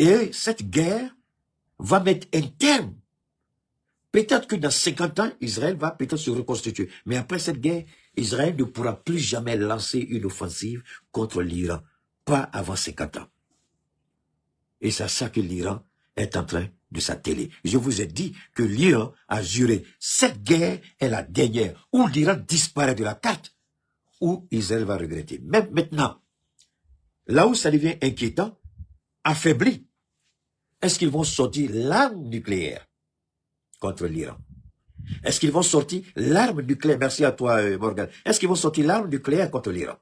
Et cette guerre va mettre un terme. Peut-être que dans 50 ans, Israël va peut-être se reconstituer. Mais après cette guerre, Israël ne pourra plus jamais lancer une offensive contre l'Iran. Pas avant 50 ans. Et c'est ça que l'Iran est en train de s'atteler. Je vous ai dit que l'Iran a juré, cette guerre est la dernière, où l'Iran disparaît de la carte, où Israël va regretter. Même maintenant, là où ça devient inquiétant, affaibli, est-ce qu'ils vont sortir l'arme nucléaire contre l'Iran? Est-ce qu'ils vont sortir l'arme nucléaire? Merci à toi, Morgan. Est-ce qu'ils vont sortir l'arme nucléaire contre l'Iran?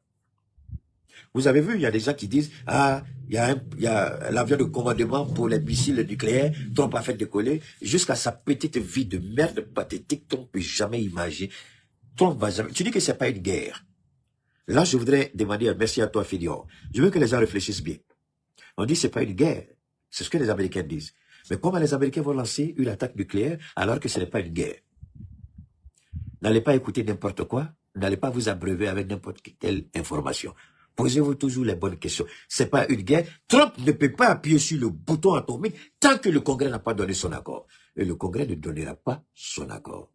Vous avez vu, il y a des gens qui disent, ah, il y a l'avion de commandement pour les missiles nucléaires, Trump a fait décoller, jusqu'à sa petite vie de merde pathétique, Trump ne peut jamais imaginer. Trump va jamais. Tu dis que c'est pas une guerre. Là, je voudrais demander, merci à toi, Filion. Je veux que les gens réfléchissent bien. On dit que c'est pas une guerre. C'est ce que les Américains disent. Mais comment les Américains vont lancer une attaque nucléaire alors que ce n'est pas une guerre? N'allez pas écouter n'importe quoi. N'allez pas vous abreuver avec n'importe quelle information. Posez-vous toujours les bonnes questions. C'est pas une guerre. Trump ne peut pas appuyer sur le bouton atomique tant que le Congrès n'a pas donné son accord. Et le Congrès ne donnera pas son accord.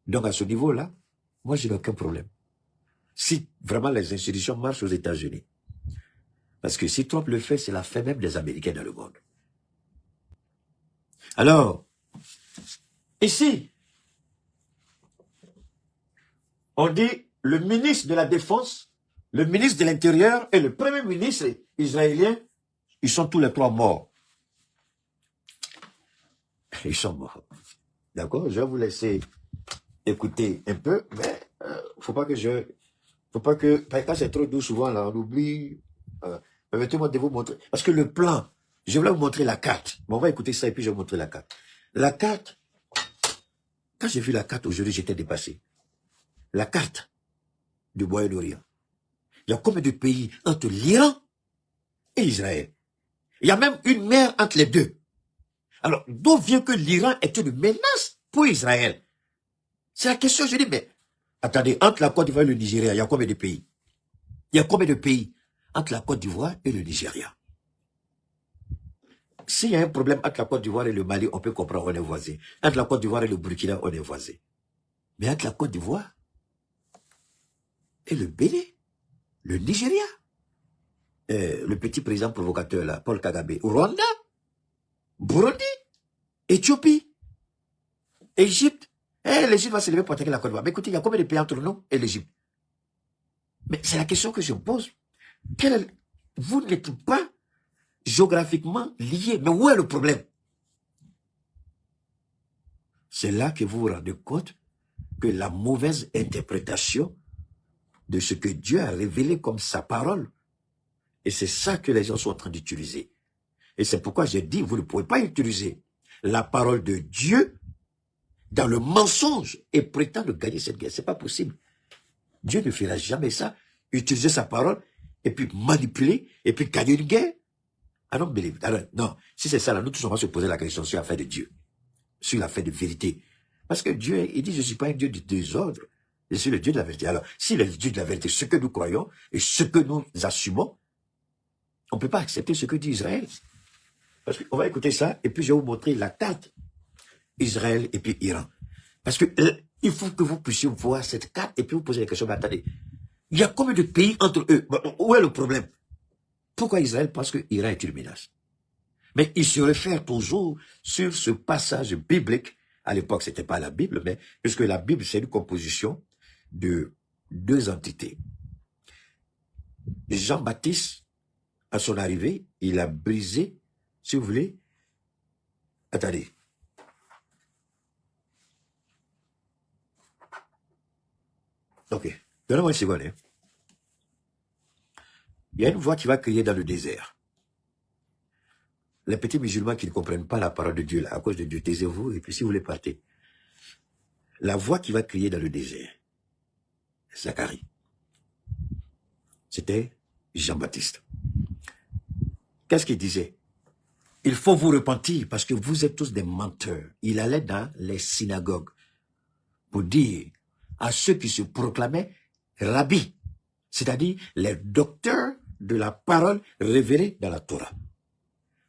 Donc à ce niveau-là, moi je n'ai aucun problème. Si vraiment les institutions marchent aux États-Unis. Parce que si Trump le fait, c'est la fin même des Américains dans le monde. Alors, ici, on dit le ministre de la Défense, le ministre de l'Intérieur et le premier ministre israélien, ils sont tous les trois morts. Ils sont morts. D'accord? Je vais vous laisser écouter un peu, mais faut pas que, quand c'est trop doux, souvent, là, on oublie. Permettez-moi de vous montrer. Parce que le plan, je voulais vous montrer la carte. Bon, on va écouter ça et puis je vais vous montrer la carte. La carte, quand j'ai vu la carte aujourd'hui, j'étais dépassé. La carte du Moyen-Orient. Il y a combien de pays entre l'Iran et Israël? Il y a même une mer entre les deux. Alors, d'où vient que l'Iran est une menace pour Israël? C'est la question, je dis, mais attendez, entre la Côte d'Ivoire et le Nigeria, il y a combien de pays? Il y a combien de pays entre la Côte d'Ivoire et le Nigeria? S'il y a un problème entre la Côte d'Ivoire et le Mali, on peut comprendre, on est voisins. Entre la Côte d'Ivoire et le Burkina, on est voisins. Mais entre la Côte d'Ivoire et le Bénin, le Nigeria, le petit président provocateur là, Paul Kagame, Rwanda, Burundi, Éthiopie, Égypte. L'Égypte va se lever pour attaquer la Côte d'Ivoire. Mais écoutez, il y a combien de pays entre nous et l'Égypte? Mais c'est la question que je pose. Vous n'êtes pas géographiquement liés. Mais où est le problème? C'est là que vous vous rendez compte que la mauvaise interprétation de ce que Dieu a révélé comme sa parole, et c'est ça que les gens sont en train d'utiliser. Et c'est pourquoi j'ai dit, vous ne pouvez pas utiliser la parole de Dieu dans le mensonge et prétendre gagner cette guerre. C'est pas possible. Dieu ne fera jamais ça. Utiliser sa parole et puis manipuler et puis gagner une guerre. I don't believe. Alors, non, si c'est ça, là, nous tous on va se poser la question sur l'affaire de Dieu, sur l'affaire de vérité. Parce que Dieu, il dit, je ne suis pas un Dieu du désordre, je suis le Dieu de la vérité. Alors, si le Dieu de la vérité, ce que nous croyons et ce que nous assumons, on ne peut pas accepter ce que dit Israël. Parce qu'on va écouter ça, et puis je vais vous montrer la carte Israël et puis Iran. Parce que il faut que vous puissiez voir cette carte et puis vous poser la question, mais attendez, il y a combien de pays entre eux? Où est le problème? Pourquoi Israël pense que Iran est une menace? Mais il se réfère toujours sur ce passage biblique. À l'époque, ce n'était pas la Bible, mais puisque la Bible, c'est une composition de deux entités. Jean-Baptiste, à son arrivée, il a brisé, si vous voulez, attendez. Ok, donnez-moi une seconde. Hein. Il y a une voix qui va crier dans le désert. Les petits musulmans qui ne comprennent pas la parole de Dieu, là, à cause de Dieu, taisez-vous, et puis si vous voulez partez. La voix qui va crier dans le désert, Zacharie, c'était Jean-Baptiste. Qu'est-ce qu'il disait? Il faut vous repentir parce que vous êtes tous des menteurs. Il allait dans les synagogues pour dire à ceux qui se proclamaient rabbis, c'est-à-dire les docteurs de la parole révélée dans la Torah.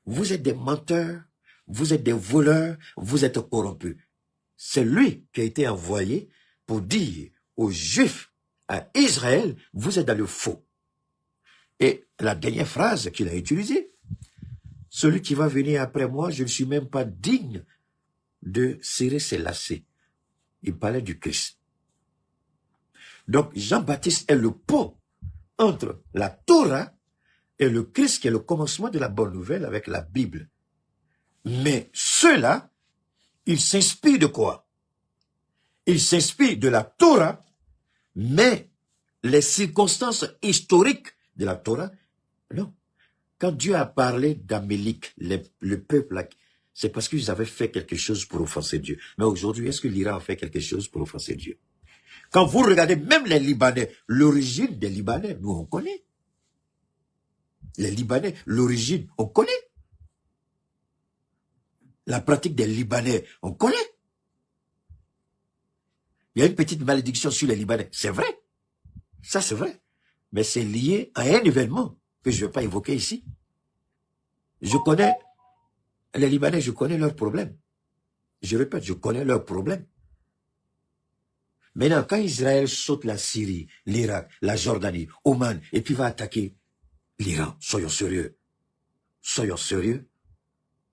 vous êtes des menteurs, vous êtes des voleurs, vous êtes corrompus. C'est lui qui a été envoyé pour dire aux Juifs, à Israël, vous êtes dans le faux. Et la dernière phrase qu'il a utilisée, celui qui va venir après moi, je ne suis même pas digne de serrer ses lacets. Il parlait du Christ. Donc Jean-Baptiste est le pont entre la Torah et le Christ qui est le commencement de la bonne nouvelle avec la Bible. Mais ceux-là, ils s'inspirent de quoi? Ils s'inspirent de la Torah, mais les circonstances historiques de la Torah, non. Quand Dieu a parlé d'Amalek, le peuple, c'est parce qu'ils avaient fait quelque chose pour offenser Dieu. Mais aujourd'hui, est-ce que l'Iran a fait quelque chose pour offenser Dieu? Quand vous regardez même les Libanais, l'origine des Libanais, nous on connaît. Les Libanais, l'origine, on connaît. La pratique des Libanais, on connaît. Il y a une petite malédiction sur les Libanais, c'est vrai. Ça c'est vrai. Mais c'est lié à un événement que je ne vais pas évoquer ici. Je connais les Libanais, je connais leurs problèmes. Je répète, je connais leurs problèmes. Maintenant, quand Israël saute la Syrie, l'Irak, la Jordanie, Oman, et puis va attaquer l'Iran, soyons sérieux. Soyons sérieux.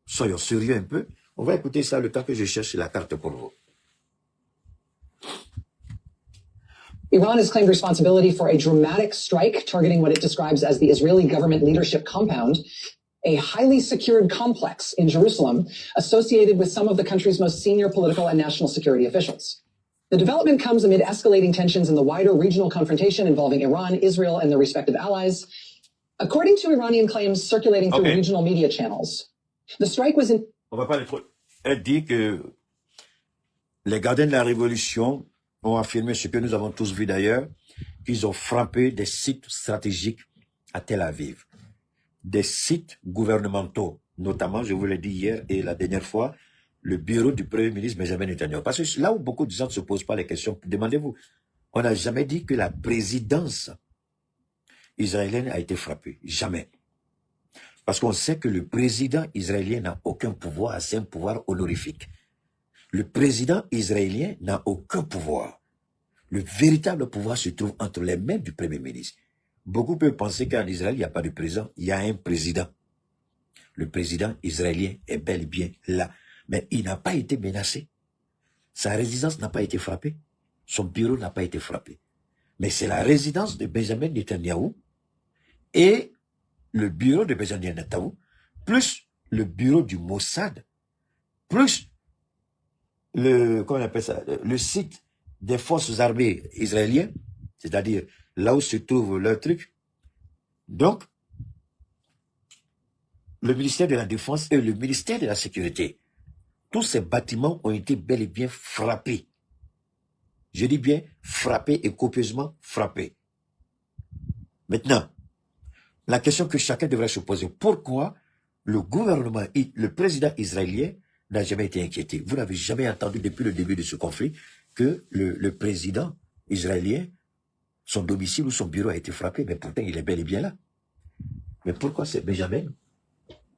Soyons sérieux un peu. On va écouter ça le temps que je cherche la carte pour vous. Iran has claimed responsibility for a dramatic strike targeting what it describes as the Israeli government leadership compound, a highly secured complex in Jerusalem associated with some of the country's most senior political and national security officials. The development comes amid escalating tensions in the wider regional confrontation involving Iran, Israel, and their respective allies. According to Iranian claims circulating through regional media channels, the strike was in... On va pas les trop. Elle dit que les gardiens de la révolution ont affirmé ce que nous avons tous vu d'ailleurs, qu'ils ont frappé des sites stratégiques à Tel Aviv. Des sites gouvernementaux, notamment, je vous l'ai dit hier et la dernière fois, le bureau du Premier ministre Benjamin Netanyahu. Parce que là où beaucoup de gens ne se posent pas les questions, demandez-vous, on n'a jamais dit que la présidence israélienne a été frappée. Jamais. Parce qu'on sait que le président israélien n'a aucun pouvoir, c'est un pouvoir honorifique. Le président israélien n'a aucun pouvoir. Le véritable pouvoir se trouve entre les mains du Premier ministre. Beaucoup peuvent penser qu'en Israël, il n'y a pas de président, il y a un président. Le président israélien est bel et bien là. Mais il n'a pas été menacé. Sa résidence n'a pas été frappée. Son bureau n'a pas été frappé. Mais c'est la résidence de Benjamin Netanyahu et le bureau de Benjamin Netanyahu, plus le bureau du Mossad, plus comment on appelle ça, le site des forces armées israéliennes, c'est-à-dire là où se trouve leur truc. Donc, le ministère de la Défense et le ministère de la Sécurité, tous ces bâtiments ont été bel et bien frappés. Je dis bien frappés et copieusement frappés. Maintenant, la question que chacun devrait se poser, pourquoi le gouvernement, le président israélien n'a jamais été inquiété? Vous n'avez jamais entendu depuis le début de ce conflit que le président israélien, son domicile ou son bureau a été frappé, mais pourtant il est bel et bien là. Mais pourquoi c'est Benjamin,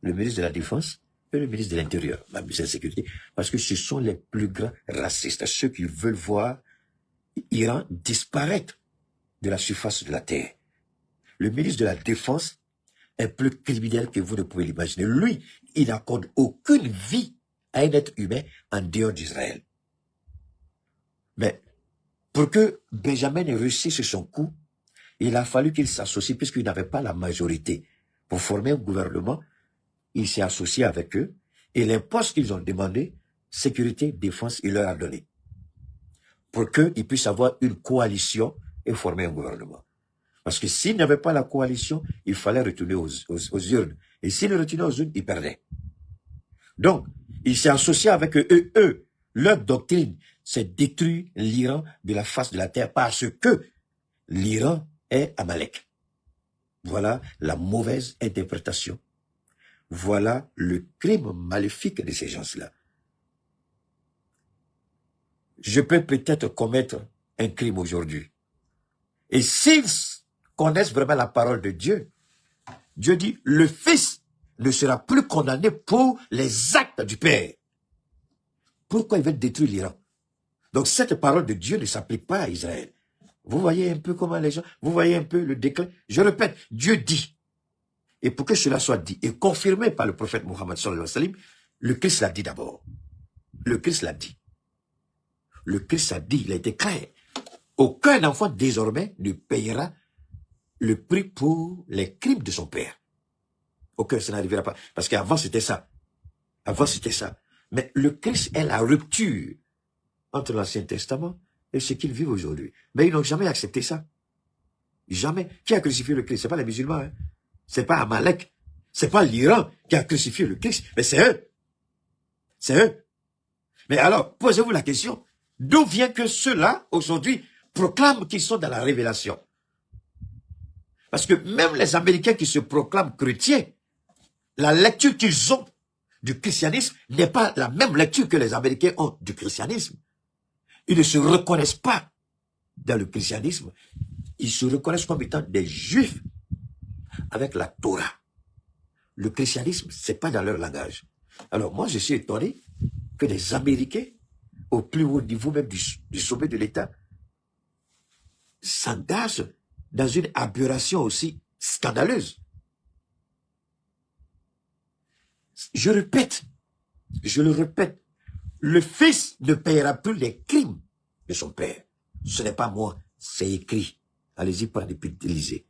le ministre de la Défense et le ministre de l'Intérieur, la ministre de la Sécurité? Parce que ce sont les plus grands racistes, ceux qui veulent voir l'Iran disparaître de la surface de la terre. Le ministre de la Défense est plus criminel que vous ne pouvez l'imaginer. Lui, il n'accorde aucune vie à un être humain en dehors d'Israël. Mais pour que Benjamin réussisse son coup, il a fallu qu'il s'associe, puisqu'il n'avait pas la majorité pour former un gouvernement. Il s'est associé avec eux, et les postes qu'ils ont demandé, sécurité, défense, il leur a donné. Pour qu'ils puissent avoir une coalition et former un gouvernement. Parce que s'il n'y avait pas la coalition, il fallait retourner aux urnes. Et s'il retournait aux urnes, il perdait. Donc, il s'est associé avec eux. Leur doctrine, c'est détruire l'Iran de la face de la terre parce que l'Iran est Amalek. Voilà la mauvaise interprétation. Voilà le crime maléfique de ces gens-là. Je peux peut-être commettre un crime aujourd'hui. Et s'ils connaissent vraiment la parole de Dieu, Dieu dit, le Fils ne sera plus condamné pour les actes du Père. Pourquoi ils veulent détruire l'Iran? Donc cette parole de Dieu ne s'applique pas à Israël. Vous voyez un peu comment les gens, vous voyez un peu le déclin. Je répète, Dieu dit. Et pour que cela soit dit et confirmé par le prophète Mohammed sallallahu alayhi wa sallam, le Christ l'a dit d'abord. Le Christ l'a dit. Le Christ a dit, il a été clair. Aucun enfant désormais ne payera le prix pour les crimes de son père. Aucun, ça n'arrivera pas. Parce qu'avant c'était ça. Avant c'était ça. Mais le Christ est la rupture entre l'Ancien Testament et ce qu'ils vivent aujourd'hui. Mais ils n'ont jamais accepté ça. Jamais. Qui a crucifié le Christ? C'est pas les musulmans, hein. C'est pas Amalek. C'est pas l'Iran qui a crucifié le Christ. Mais c'est eux. C'est eux. Mais alors, posez-vous la question. D'où vient que ceux-là, aujourd'hui, proclament qu'ils sont dans la révélation? Parce que même les Américains qui se proclament chrétiens, la lecture qu'ils ont du christianisme n'est pas la même lecture que les Américains ont du christianisme. Ils ne se reconnaissent pas dans le christianisme. Ils se reconnaissent comme étant des juifs avec la Torah. Le christianisme, c'est pas dans leur langage. Alors moi, je suis étonné que les Américains, au plus haut niveau même du sommet de l'État, s'engagent dans une aberration aussi scandaleuse. Je répète, je le répète, le fils ne payera plus les crimes de son père. Ce n'est pas moi, c'est écrit. Allez-y, pas depuis l'Élysée.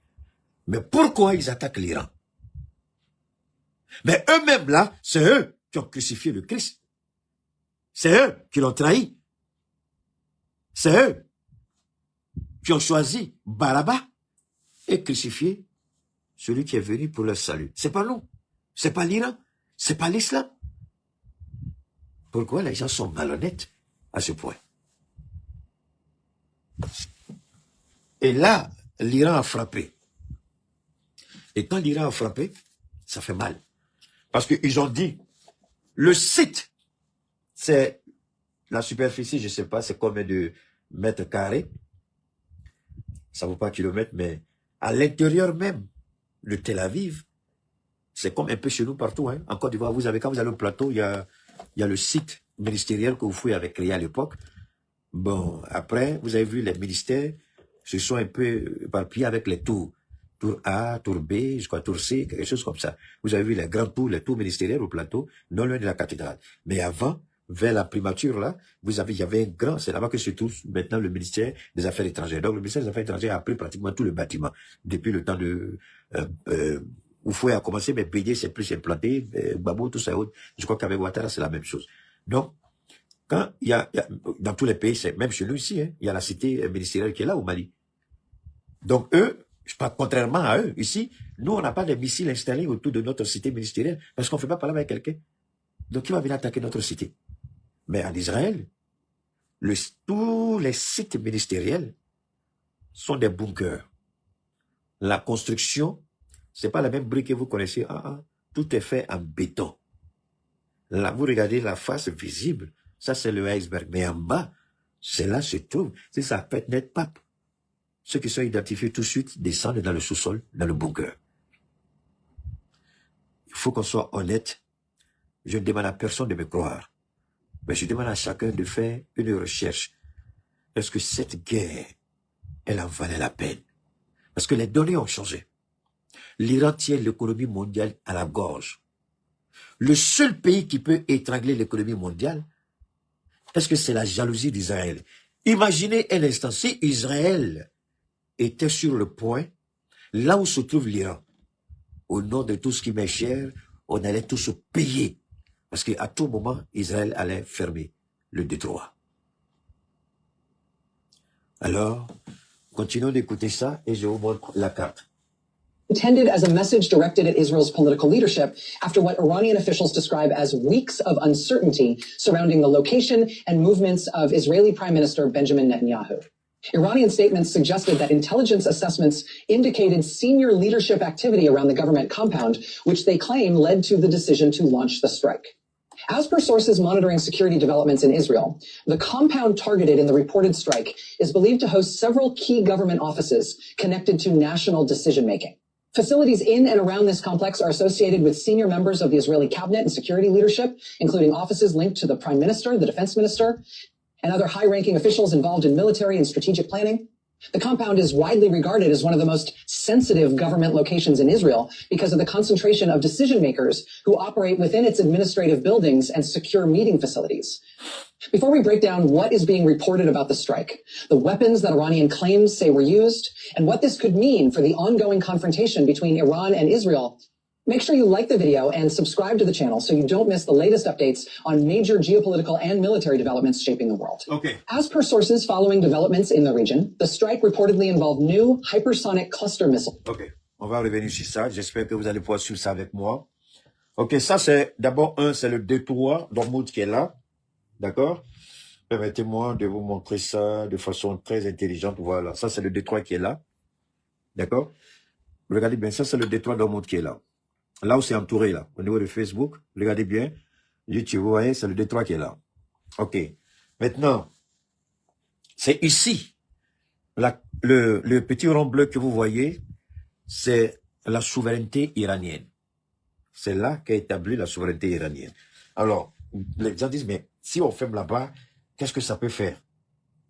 Mais pourquoi ils attaquent l'Iran? Mais eux-mêmes là, c'est eux qui ont crucifié le Christ. C'est eux qui l'ont trahi. C'est eux qui ont choisi Barabbas et crucifié celui qui est venu pour leur salut. C'est pas nous. C'est pas l'Iran. C'est pas l'islam. Pourquoi les gens sont malhonnêtes à ce point? Et là, l'Iran a frappé. Et quand l'Iran a frappé, ça fait mal. Parce qu'ils ont dit, le site, c'est la superficie, je ne sais pas, c'est combien de mètres carrés. Ça ne vaut pas kilomètres, mais à l'intérieur même de Tel Aviv, c'est comme un peu chez nous partout. Hein. En Côte d'Ivoire, quand vous allez au plateau, il y a le site ministériel que vous fouillez avec Créa à l'époque. Bon, après, vous avez vu les ministères se sont un peu éparpillés avec les tours. Tour A, tour B, je crois tour C, quelque chose comme ça. Vous avez vu les grands tours, les tours ministériels au plateau, non loin de la cathédrale. Mais avant, vers la primature là, il y avait un grand, c'est là-bas que se trouve maintenant le ministère des Affaires étrangères. Donc le ministère des Affaires étrangères a pris pratiquement tout le bâtiment depuis le temps de Oufoué a commencé, mais Bédié c'est plus implanté, Babou, tout ça, je crois qu'avec Ouattara c'est la même chose. Donc quand il y a dans tous les pays, c'est même chez nous ici, hein, il y a la cité ministérielle qui est là au Mali. Donc eux, contrairement à eux, ici, nous, on n'a pas de missiles installés autour de notre cité ministérielle parce qu'on ne fait pas parler avec quelqu'un. Donc, qui va venir attaquer notre cité? Mais en Israël, tous les sites ministériels sont des bunkers. La construction, c'est pas la même brique que vous connaissez. Tout est fait en béton. Là, vous regardez la face visible, ça c'est le iceberg. Mais en bas, c'est là se trouve, c'est ça, Petnet Pape. Ceux qui sont identifiés tout de suite descendent dans le sous-sol, dans le bunker. Il faut qu'on soit honnête. Je ne demande à personne de me croire. Mais je demande à chacun de faire une recherche. Est-ce que cette guerre, elle en valait la peine? Parce que les données ont changé. L'Iran tient l'économie mondiale à la gorge. Le seul pays qui peut étrangler l'économie mondiale, est-ce que c'est la jalousie d'Israël? Imaginez un instant, si Israël était sur le point, là où se trouve l'Iran, au nom de tout ce qui m'est cher, on allait tous payer. Parce qu'à tout moment, Israël allait fermer le détroit. Alors, continuons d'écouter ça et je vous montre la carte. Intended as a message directed at Israel's political leadership after what Iranian officials describe as weeks of uncertainty surrounding the location and movements of Israeli Prime Minister Benjamin Netanyahu. Iranian statements suggested that intelligence assessments indicated senior leadership activity around the government compound, which they claim led to the decision to launch the strike. As per sources monitoring security developments in Israel, the compound targeted in the reported strike is believed to host several key government offices connected to national decision-making. Facilities in and around this complex are associated with senior members of the Israeli cabinet and security leadership, including offices linked to the prime minister, the defense minister, and other high-ranking officials involved in military and strategic planning. The compound is widely regarded as one of the most sensitive government locations in Israel because of the concentration of decision makers who operate within its administrative buildings and secure meeting facilities. Before we break down what is being reported about the strike, the weapons that Iranian claims say were used, and what this could mean for the ongoing confrontation between Iran and Israel, make sure you like the video and subscribe to the channel so you don't miss the latest updates on major geopolitical and military developments shaping the world. Okay. As per sources following developments in the region, the strike reportedly involved new hypersonic cluster missiles. Ok, on va revenir sur ça. J'espère que vous allez pouvoir suivre ça avec moi. Ok, ça c'est d'abord c'est le détroit d'Ormuz qui est là. D'accord? Permettez-moi de vous montrer ça de façon très intelligente. Voilà, ça c'est le détroit qui est là. D'accord? Regardez bien, ça c'est le détroit d'Ormuz qui est là. Là où c'est entouré, là, au niveau de Facebook, regardez bien. YouTube, vous voyez, c'est le détroit qui est là. Ok. Maintenant, c'est ici. Le petit rond bleu que vous voyez, c'est la souveraineté iranienne. C'est là qu'est établie la souveraineté iranienne. Alors, les gens disent, mais si on ferme là-bas, qu'est-ce que ça peut faire?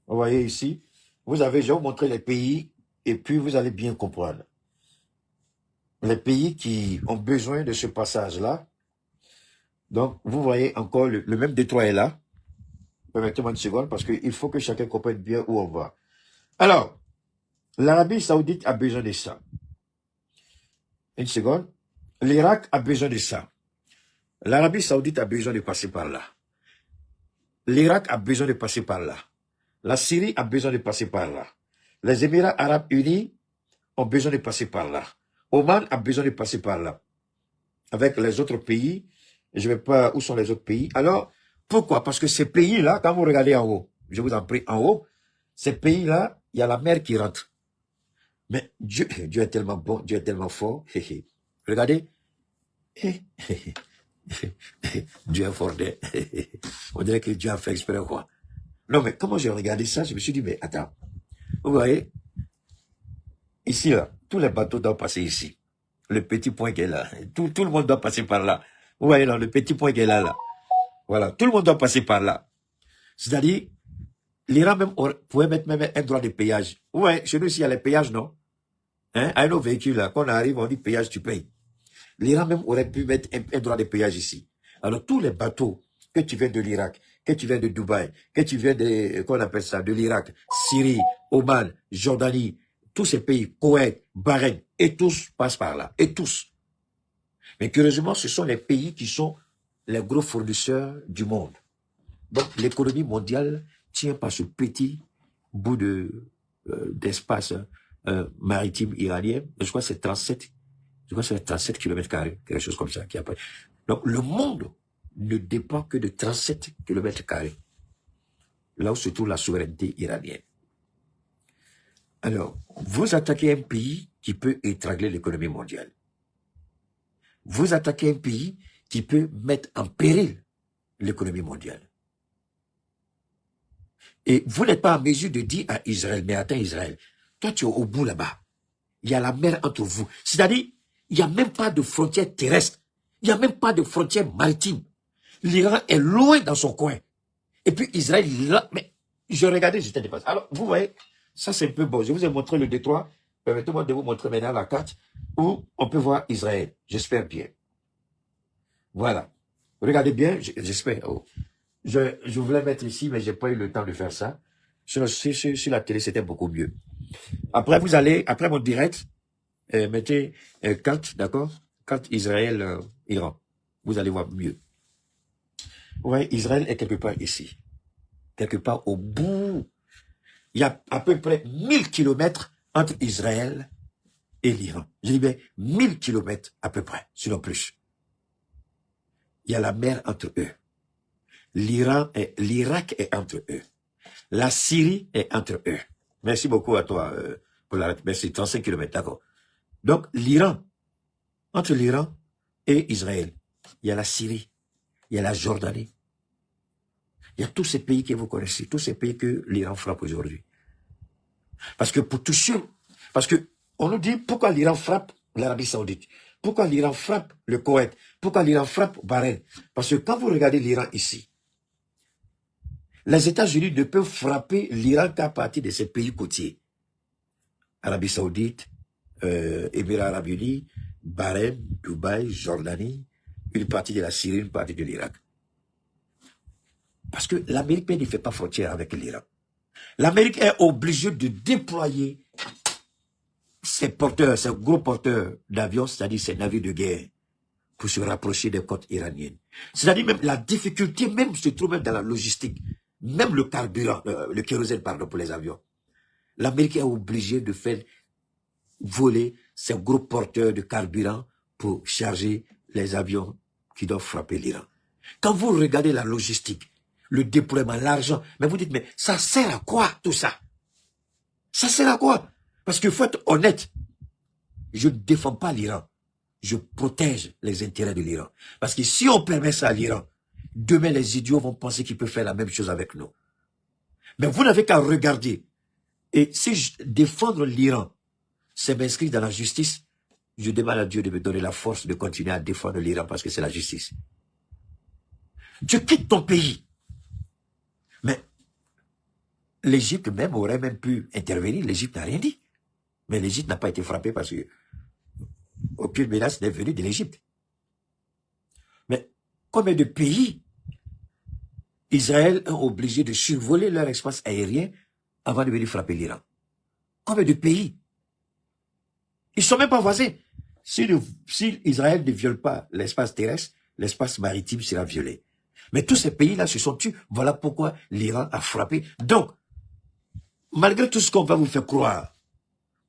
Vous voyez ici, je vais vous montrer les pays et puis vous allez bien comprendre. Les pays qui ont besoin de ce passage-là. Donc, vous voyez encore, le même détroit est là. Permettez-moi une seconde, parce qu'il faut que chacun comprenne bien où on va. Alors, l'Arabie Saoudite a besoin de ça. Une seconde. L'Irak a besoin de ça. L'Arabie Saoudite a besoin de passer par là. L'Irak a besoin de passer par là. La Syrie a besoin de passer par là. Les Émirats Arabes Unis ont besoin de passer par là. Oman a besoin de passer par là. Avec les autres pays, je ne vais pas, où sont les autres pays? Alors, pourquoi? Parce que ces pays-là, quand vous regardez en haut, je vous en prie, en haut, ces pays-là, il y a la mer qui rentre. Mais Dieu est tellement bon, Dieu est tellement fort. Regardez. Dieu est fort. On dirait que Dieu a fait exprès quoi. Non, mais comment j'ai regardé ça, je me suis dit, mais attends. Vous voyez, ici, là, tous les bateaux doivent passer ici. Le petit point qui est là. Tout le monde doit passer par là. Vous voyez, là, le petit point qui est là, là. Voilà, tout le monde doit passer par là. C'est-à-dire, l'Iran même pourrait mettre même un droit de péage. Ouais, chez nous, ici, il y a les péages, non? Hein? À nos véhicules, là, quand on arrive, on dit péage, tu payes. L'Iran même aurait pu mettre un droit de péage ici. Alors, tous les bateaux que tu viens de l'Irak, que tu viens de Dubaï, que tu viens de, qu'on appelle ça, de l'Irak, Syrie, Oman, Jordanie, tous ces pays, Koweït, Bahreïn, et tous passent par là. Et tous. Mais curieusement, ce sont les pays qui sont les gros fournisseurs du monde. Donc, l'économie mondiale tient par ce petit bout d'espace maritime iranien. Je crois que c'est 37 km carrés, quelque chose comme ça. Donc, le monde ne dépend que de 37 km carrés. Là où se trouve la souveraineté iranienne. Alors, vous attaquez un pays qui peut étrangler l'économie mondiale. Vous attaquez un pays qui peut mettre en péril l'économie mondiale. Et vous n'êtes pas en mesure de dire à Israël, mais attends Israël, toi tu es au bout là-bas. Il y a la mer entre vous. C'est-à-dire, il n'y a même pas de frontière terrestre. Il n'y a même pas de frontière maritime. L'Iran est loin dans son coin. Et puis Israël, là, mais je regardais, j'étais dépassé. Alors, vous voyez, ça c'est un peu beau. Je vous ai montré le détroit. Permettez-moi de vous montrer maintenant la carte où on peut voir Israël. J'espère bien. Voilà. Regardez bien, j'espère. Oh. Je voulais mettre ici, mais j'ai pas eu le temps de faire ça. Sur la télé, c'était beaucoup mieux. Après, vous allez, après mon direct, mettez carte, d'accord? Carte Israël, Iran. Vous allez voir mieux. Ouais, Israël est quelque part ici. Quelque part au bout. Il y a à peu près 1000 kilomètres entre Israël et l'Iran. Je dis bien 1000 kilomètres à peu près, sinon plus. Il y a la mer entre eux. L'Irak est entre eux. La Syrie est entre eux. Merci beaucoup à toi pour la merci, 35 kilomètres, d'accord. Donc, l'Iran, entre l'Iran et Israël, il y a la Syrie, il y a la Jordanie. Il y a tous ces pays que vous connaissez, tous ces pays que l'Iran frappe aujourd'hui. Parce que pour tous ceux, parce que on nous dit pourquoi l'Iran frappe l'Arabie Saoudite? Pourquoi l'Iran frappe le Koweït? Pourquoi l'Iran frappe Bahreïn? Parce que quand vous regardez l'Iran ici, les États-Unis ne peuvent frapper l'Iran qu'à partir de ces pays côtiers. Arabie Saoudite, Émirats Arabes Unis, Bahreïn, Dubaï, Jordanie, une partie de la Syrie, une partie de l'Irak. Parce que l'Amérique ne fait pas frontière avec l'Iran. L'Amérique est obligée de déployer ses porteurs, ses gros porteurs d'avions, c'est-à-dire ses navires de guerre, pour se rapprocher des côtes iraniennes. C'est-à-dire même la difficulté même se trouve même dans la logistique, même le carburant, le kérosène, pardon, pour les avions. L'Amérique est obligée de faire voler ses gros porteurs de carburant pour charger les avions qui doivent frapper l'Iran. Quand vous regardez la logistique, le déploiement, l'argent, mais vous dites, mais ça sert à quoi tout ça? Ça sert à quoi? Parce qu'il faut être honnête. Je ne défends pas l'Iran. Je protège les intérêts de l'Iran. Parce que si on permet ça à l'Iran, demain les idiots vont penser qu'ils peuvent faire la même chose avec nous. Mais vous n'avez qu'à regarder. Et si défendre l'Iran, c'est m'inscrire dans la justice, je demande à Dieu de me donner la force de continuer à défendre l'Iran parce que c'est la justice. Tu quittes ton pays. Mais l'Égypte même aurait même pu intervenir. L'Égypte n'a rien dit. Mais l'Égypte n'a pas été frappée parce que aucune menace n'est venue de l'Égypte. Mais combien de pays Israël est obligé de survoler leur espace aérien avant de venir frapper l'Iran? Combien de pays? Ils ne sont même pas voisins. Si Israël ne viole pas l'espace terrestre, l'espace maritime sera violé. Mais tous ces pays-là se sont tués. Voilà pourquoi l'Iran a frappé. Donc, malgré tout ce qu'on va vous faire croire,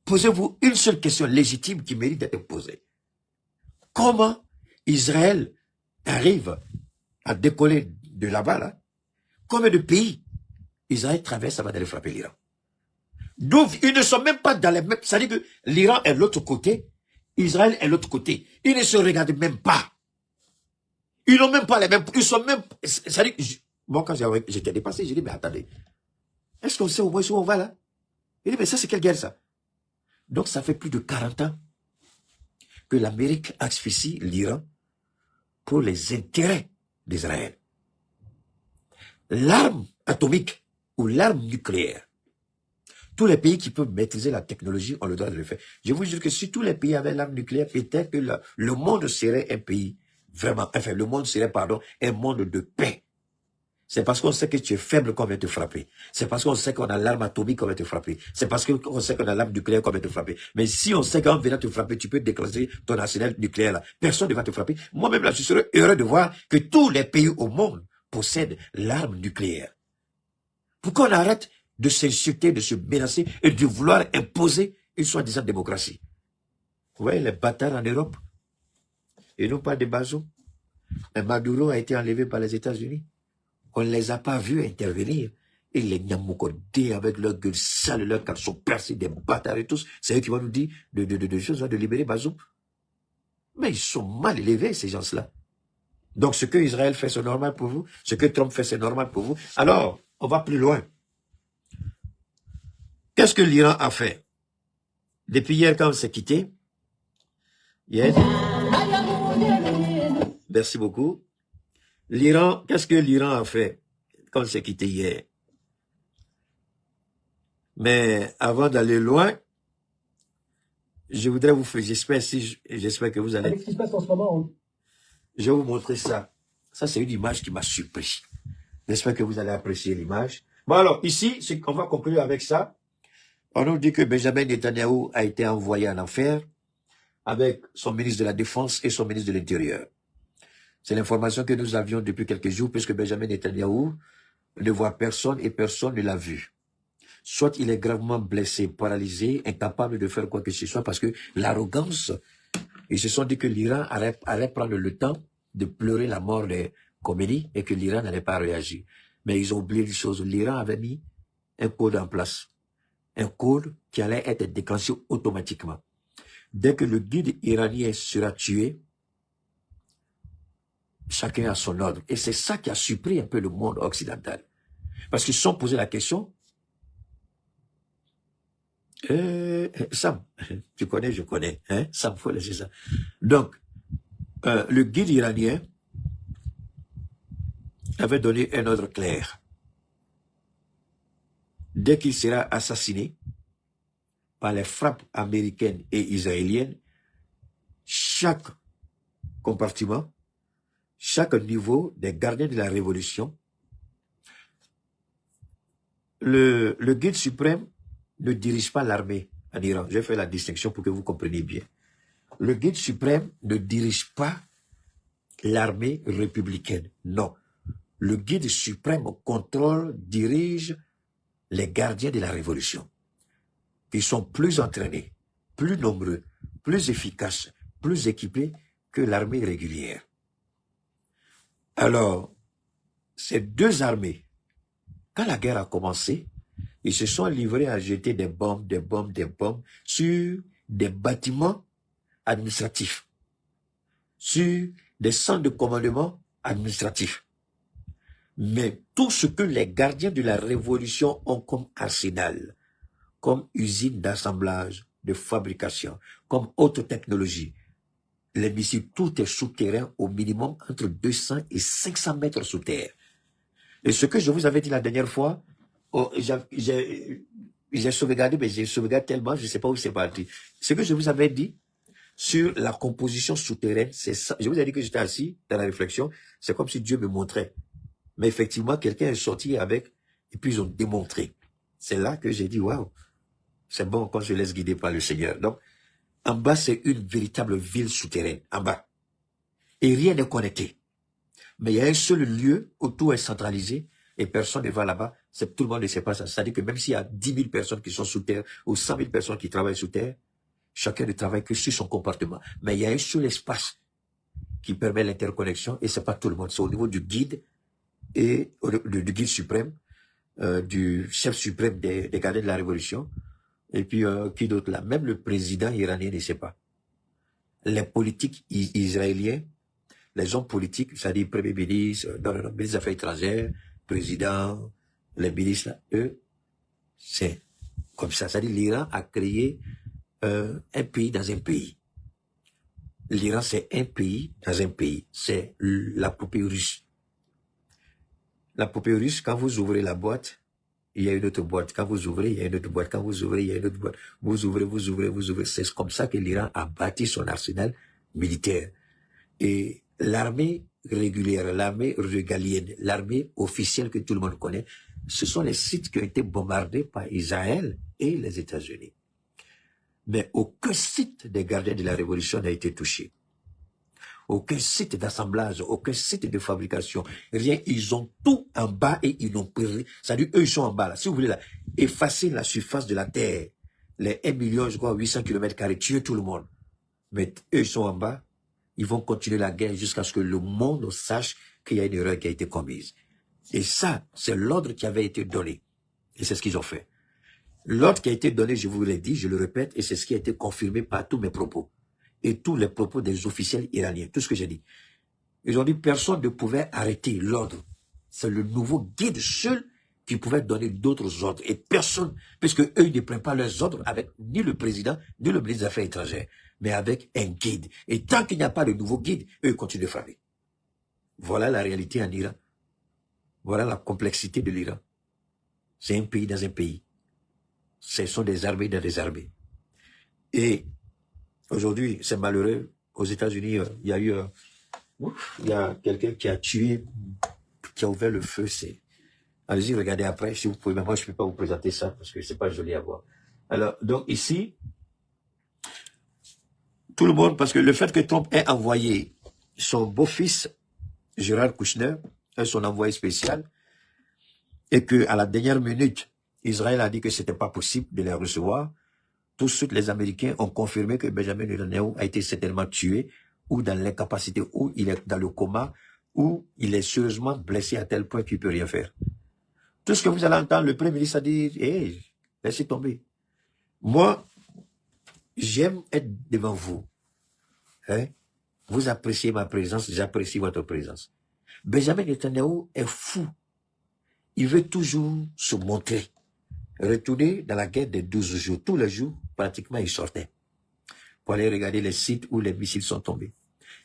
posez-vous une seule question légitime qui mérite d'être posée. Comment Israël arrive à décoller de là-bas, là? Combien de pays Israël traverse avant d'aller frapper l'Iran? Donc, ils ne sont même pas dans les mêmes... C'est-à-dire que l'Iran est l'autre côté, Israël est l'autre côté. Ils ne se regardent même pas. Ils n'ont même pas les mêmes... Ils sont même... C'est-à-dire que... Bon, quand j'étais dépassé, j'ai dit, mais attendez. Est-ce qu'on sait au moins où on va, là? Il dit, mais ça, c'est quelle guerre, ça? Donc, ça fait plus de 40 ans que l'Amérique asphyxie l'Iran pour les intérêts d'Israël. L'arme atomique ou l'arme nucléaire, tous les pays qui peuvent maîtriser la technologie ont le droit de le faire. Je vous jure que si tous les pays avaient l'arme nucléaire, peut-être que le monde serait un pays vraiment, enfin, le monde serait, pardon, un monde de paix. C'est parce qu'on sait que tu es faible qu'on vient te frapper. C'est parce qu'on sait qu'on a l'arme atomique qu'on vient te frapper. C'est parce qu'on sait qu'on a l'arme nucléaire qu'on vient te frapper. Mais si on sait qu'en venant te frapper, tu peux déclencher ton arsenal nucléaire là, personne ne va te frapper. Moi-même là, je serais heureux de voir que tous les pays au monde possèdent l'arme nucléaire. Pourquoi on arrête de s'insulter, de se menacer et de vouloir imposer une soi-disant démocratie? Vous voyez les bâtards en Europe? Et non pas des Bazoum. Mais Maduro a été enlevé par les États-Unis. On ne les a pas vus intervenir. Et les Nyamokodés avec leur gueule sale, leurs caleçons percés, des bâtards et tous, c'est eux qui vont nous dire de choses, de libérer Bazoum. Mais ils sont mal élevés, ces gens-là. Donc ce que Israël fait, c'est normal pour vous. Ce que Trump fait, c'est normal pour vous. Alors, on va plus loin. Qu'est-ce que l'Iran a fait? Depuis hier, quand on s'est quitté, hier, merci beaucoup. L'Iran, qu'est-ce que l'Iran a fait quand on s'est quitté hier? Mais avant d'aller loin, je voudrais vous faire, j'espère que vous allez... Avec ce qui se passe en ce moment, Je vais vous montrer ça. Ça, c'est une image qui m'a surpris. J'espère que vous allez apprécier l'image. Bon alors, ici, on va conclure avec ça. On nous dit que Benjamin Netanyahou a été envoyé en enfer avec son ministre de la Défense et son ministre de l'Intérieur. C'est l'information que nous avions depuis quelques jours, puisque Benjamin Netanyahou ne voit personne et personne ne l'a vu. Soit il est gravement blessé, paralysé, incapable de faire quoi que ce soit, parce que l'arrogance, ils se sont dit que l'Iran allait prendre le temps de pleurer la mort de Khomeini et que l'Iran n'allait pas réagir. Mais ils ont oublié une chose, l'Iran avait mis un code en place. Un code qui allait être déclenché automatiquement. Dès que le guide iranien sera tué, chacun a son ordre. Et c'est ça qui a surpris un peu le monde occidental. Parce qu'ils se sont posé la question, Sam, tu connais, je connais. Hein? Sam, faut laisser ça. Donc, le guide iranien avait donné un ordre clair. Dès qu'il sera assassiné par les frappes américaines et israéliennes, chaque compartiment, chaque niveau des gardiens de la révolution, le guide suprême ne dirige pas l'armée en Iran. Je fais la distinction pour que vous compreniez bien. Le guide suprême ne dirige pas l'armée républicaine. Non. Le guide suprême contrôle, dirige les gardiens de la révolution. Ils sont plus entraînés, plus nombreux, plus efficaces, plus équipés que l'armée régulière. Alors, ces deux armées, quand la guerre a commencé, ils se sont livrés à jeter des bombes sur des bâtiments administratifs, sur des centres de commandement administratifs. Mais tout ce que les gardiens de la révolution ont comme arsenal, comme usine d'assemblage, de fabrication, comme haute technologie, les missiles, tout est souterrain au minimum entre 200 et 500 mètres sous terre. Et ce que je vous avais dit la dernière fois, j'ai sauvegardé, mais j'ai sauvegardé tellement, je ne sais pas où c'est parti. Ce que je vous avais dit sur la composition souterraine, c'est ça. Je vous ai dit que j'étais assis dans la réflexion, c'est comme si Dieu me montrait. Mais effectivement, quelqu'un est sorti avec, et puis ils ont démontré. C'est là que j'ai dit, waouh, c'est bon quand je laisse guider par le Seigneur. Donc, en bas, c'est une véritable ville souterraine, en bas. Et rien n'est connecté. Mais il y a un seul lieu où tout est centralisé et personne ne va là-bas. Tout le monde ne sait pas ça. C'est-à-dire que même s'il y a 10 000 personnes qui sont sous terre ou 100 000 personnes qui travaillent sous terre, chacun ne travaille que sur son comportement. Mais il y a un seul espace qui permet l'interconnexion et c'est pas tout le monde. C'est au niveau du guide et du guide suprême, du chef suprême des gardiens de la révolution. Et puis, qui d'autre là? Même le président iranien ne sait pas. Les politiques israéliens, les hommes politiques, c'est-à-dire premier ministre, ministre des Affaires étrangères, président, les ministres, là, eux, c'est comme ça. C'est-à-dire l'Iran a créé un pays dans un pays. L'Iran, c'est un pays dans un pays. C'est la poupée russe. La poupée russe, quand vous ouvrez la boîte, il y a une autre boîte. Quand vous ouvrez, il y a une autre boîte. Quand vous ouvrez, il y a une autre boîte. Vous ouvrez. C'est comme ça que l'Iran a bâti son arsenal militaire. Et l'armée régulière, l'armée régalienne, l'armée officielle que tout le monde connaît, ce sont les sites qui ont été bombardés par Israël et les États-Unis. Mais aucun site des gardiens de la révolution n'a été touché. Aucun site d'assemblage, aucun site de fabrication, rien. Ils ont tout en bas et ils n'ont pris. C'est-à-dire, eux, ils sont en bas, là. Si vous voulez, là, effacer la surface de la terre, les 1 million, je crois, 800 km², tuer tout le monde. Mais eux, ils sont en bas. Ils vont continuer la guerre jusqu'à ce que le monde sache qu'il y a une erreur qui a été commise. Et ça, c'est l'ordre qui avait été donné. Et c'est ce qu'ils ont fait. L'ordre qui a été donné, je vous l'ai dit, je le répète, et c'est ce qui a été confirmé par tous mes propos. Et tous les propos des officiels iraniens, tout ce que j'ai dit. Ils ont dit personne ne pouvait arrêter l'ordre. C'est le nouveau guide seul qui pouvait donner d'autres ordres. Et personne, puisque eux, ils ne prennent pas leurs ordres avec ni le président, ni le ministre des Affaires étrangères, mais avec un guide. Et tant qu'il n'y a pas de nouveau guide, eux, ils continuent de frapper. Voilà la réalité en Iran. Voilà la complexité de l'Iran. C'est un pays dans un pays. Ce sont des armées dans des armées. Et aujourd'hui, c'est malheureux. Aux États-Unis, il y a quelqu'un qui a tué, qui a ouvert le feu. Allez-y, regardez après, si vous pouvez. Mais moi, je ne peux pas vous présenter ça parce que c'est pas joli à voir. Alors, donc ici, tout le monde, parce que le fait que Trump ait envoyé son beau-fils, Gérard Kouchner, son envoyé spécial, et que à la dernière minute, Israël a dit que c'était pas possible de les recevoir, tout de suite, les Américains ont confirmé que Benjamin Netanyahu a été certainement tué, ou dans l'incapacité, ou il est dans le coma, ou il est sérieusement blessé à tel point qu'il ne peut rien faire. Tout ce que vous allez entendre, le Premier ministre a dit, hey, laissez tomber. Moi, j'aime être devant vous. Hein? Vous appréciez ma présence, j'apprécie votre présence. Benjamin Netanyahu est fou. Il veut toujours se montrer. Retourner dans la guerre des 12 jours. Tous les jours, pratiquement, ils sortaient pour aller regarder les sites où les missiles sont tombés.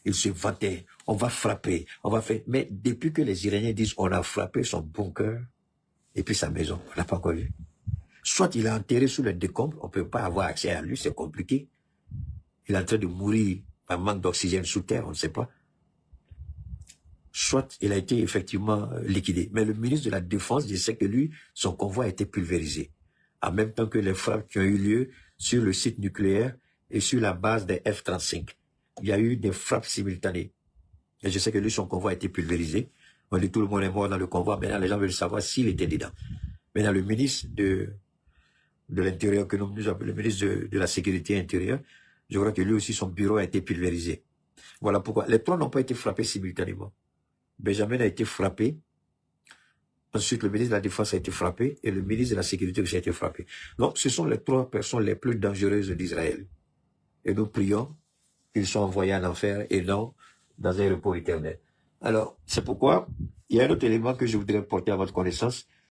Ils se vantaient, on va frapper, on va faire... Mais depuis que les Iraniens disent on a frappé son bunker et puis sa maison, on l'a pas encore vu. Soit il est enterré sous le décombre, on peut pas avoir accès à lui, c'est compliqué. Il est en train de mourir par manque d'oxygène sous terre, on ne sait pas. Soit il a été effectivement liquidé. Mais le ministre de la Défense disait que lui, son convoi a été pulvérisé. En même temps que les frappes qui ont eu lieu sur le site nucléaire et sur la base des F-35. Il y a eu des frappes simultanées. Et je sais que lui, son convoi a été pulvérisé. On dit tout le monde est mort dans le convoi. Maintenant, les gens veulent savoir s'il était dedans. Maintenant, le ministre de l'Intérieur, que nous appelons le ministre de la Sécurité intérieure, je crois que lui aussi, son bureau a été pulvérisé. Voilà pourquoi. Les trois n'ont pas été frappés simultanément. Benjamin a été frappé. Ensuite, le ministre de la Défense a été frappé et le ministre de la Sécurité aussi a été frappé. Donc, ce sont les trois personnes les plus dangereuses d'Israël. Et nous prions qu'ils soient envoyés en enfer et non dans un repos éternel. Alors, c'est pourquoi il y a un autre élément que je voudrais porter à votre connaissance.